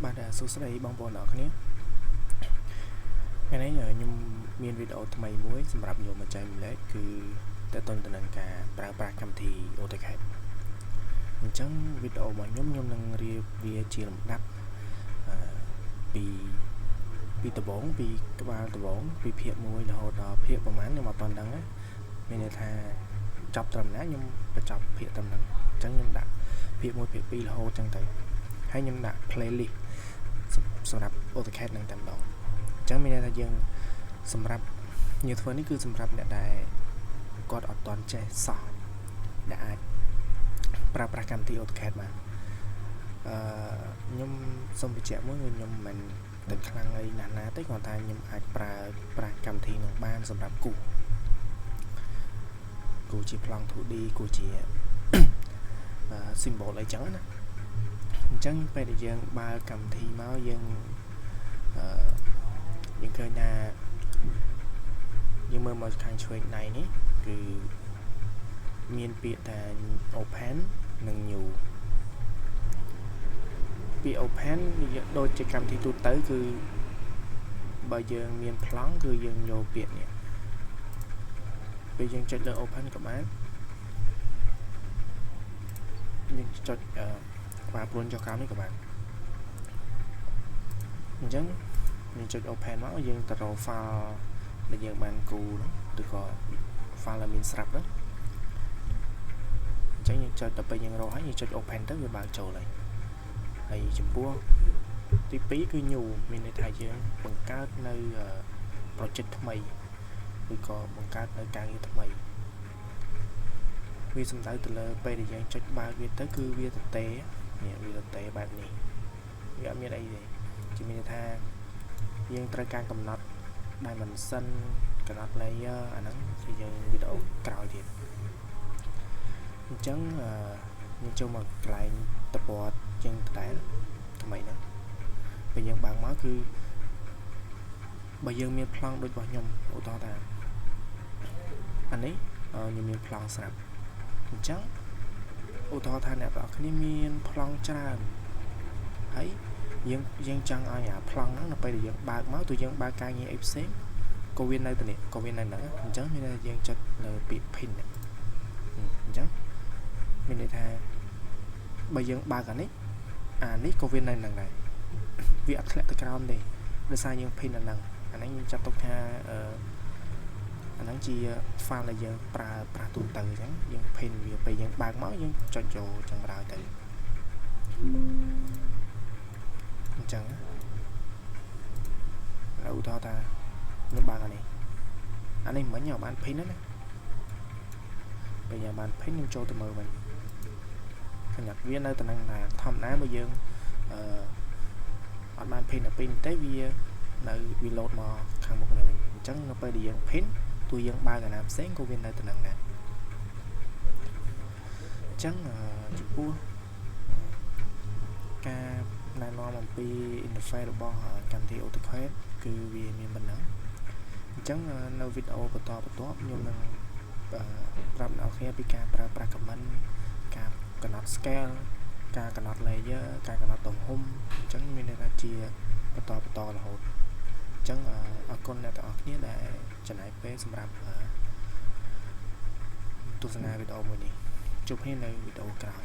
បាទសួស្តីបងប្អូនទាំងអស់គ្នាថ្ងៃនេះខ្ញុំមានវីដេអូថ្មីមួយសម្រាប់យកមកចែកម្លែកគឺតើតើទៅនឹងការប្រើប្រាស់កម្មវិធី AutoCAD អញ្ចឹងវីដេអូរបស់ខ្ញុំនឹងរៀបវាជាលំដាប់ពីដំបូងពីក្បាលដំបូងពីភាគ1រហូតដល់ភាគប្រហែលខ្ញុំអត់ទាន់ដឹងណាមានន័យថាចប់ត្រឹមណាខ្ញុំបញ្ចប់ភាគត្រឹមហ្នឹងអញ្ចឹងខ្ញុំដាក់ភាគ1ភាគ2រហូតអញ្ចឹងទៅហើយខ្ញុំដាក់ playlist សម្រាប់ AutoCAD ហ្នឹងតែម្ដងអញ្ចឹងមានន័យថាយើងសម្រាប់យើងធ្វើនេះគឺសម្រាប់អ្នកដែលគាត់អត់ទាន់ចេះសោះដែលអាចប្រើប្រាស់កម្មវិធី AutoCAD បានខ្ញុំសូមបញ្ជាក់មួយគឺខ្ញុំមិនតែខ្លាំងអីណាស់ណាទេគ្រាន់តែខ្ញុំអាចប្រើប្រាស់កម្មវិធីនឹងបានសម្រាប់គូជាប្លង់ 2D គូជា symbol អីចឹងណាអញ្ចឹងពេលដែលយើងបើកកម្មវិធីមកយើងឃើញថាយើងមើលមកខាងឆ្វេងដៃនេះគឺមានពាក្យថា open និង new ពាក្យ open ដូចជាកម្មវិធីទូទៅគឺបើយើងមានប្លង់គឺយើងយកពាក្យនេះពេលយើងចុចលើ open ក៏បានយើងចុចក្បាលព្រួនចុះក្រោមនេះក៏បានអញ្ចឹងយើងចុច open មកយើងទៅរក file ដែលយើងបានគូឬក៏ file ដែលមានស្រាប់ហ្នឹងអញ្ចឹងយើងចុចទៅពេលយើងរកហើយយើងចុច open ទៅវាបើកចូលហើយចំពោះទី2គឺ new មានន័យថាយើងបង្កើតនៅ project ថ្មីឬក៏បង្កើតនៅការងារថ្មីវាសំដៅទៅលើពេលដែលយើងចុចបើកវាទៅគឺវាទទេនេះវាទទេបែបនេះវាអត់មានអីទេជាមានន័យថាយើងត្រូវការកំណត់ dimension កំណត់ layer អាហ្នឹងគឺយើងវីដេអូក្រោយទៀតអញ្ចឹងយើងចូលមកកន្លែងតពតជាងដែលថ្មីហ្នឹងពេលយើងបើកមកគឺបើយើងមានប្លង់ដូចរបស់ខ្ញុំឧទាហរណ៍ថាអានេះខ្ញុំមានប្លង់ស្រាប់អញ្ចឹងឧទាហរណ៍ថាអ្នកទាំងអស់គ្នាមានប្លង់ច្រើនហើយយើងចង់ឲ្យអាប្លង់ហ្នឹងនៅពេលដែលយើងបើកមកទោះយើងបើកការងារអីផ្សេងក៏វានៅតែនេះក៏វានៅហ្នឹងអញ្ចឹងមានន័យថាយើងចុចលើពាក្យ pin អញ្ចឹងមានន័យថាបើយើងបើកអានេះក៏វានៅហ្នឹងដែរវាអត់ធ្លាក់ទៅក្រោមទេដោយសារយើង pin អាហ្នឹងយើងចាត់ទុកថាអាហ្នឹងជា file ដែលយើងប្រើទូទៅអញ្ចឹងយើង pin វាពេលយើងបើកមកយើងចុចចូលចម្រើទៅអញ្ចឹងឧទាហរណ៍ថាខ្ញុំបើកអានេះមិញបាន pin ណាពេលយើងបាន pin ខ្ញុំចូលទៅមើលវិញឃើញវានៅតំណែងណាធម្មតាបើយើងអត់បាន pin ដល់ពេលទេវានៅវា load មកខាងមុខនេះវិញអញ្ចឹងនៅពេលដែលយើង pin ទោះយើងបើកអាណាផ្សេងក៏វានៅតំណែងដែរអញ្ចឹងចំពោះការណែនាំអំពី interface របស់កម្មវិធី AutoCAD គឺវាមានប៉ុណ្ណឹងអញ្ចឹងនៅវីដេអូបន្តខ្ញុំនឹងប្រាប់អ្នកនរគ្នាពីការប្រើប្រាស់ comment ការកំណត់ scale ការកំណត់ layer ការកំណត់ទំហំអញ្ចឹងមានន័យថាជាបន្តរហូតអញ្ចឹងអរគុណអ្នកទាំងអស់គ្នាដែលចំណាយពេលសម្រាប់ទស្សនាវីដេអូមួយនេះជួបគ្នានៅវីដេអូក្រោយ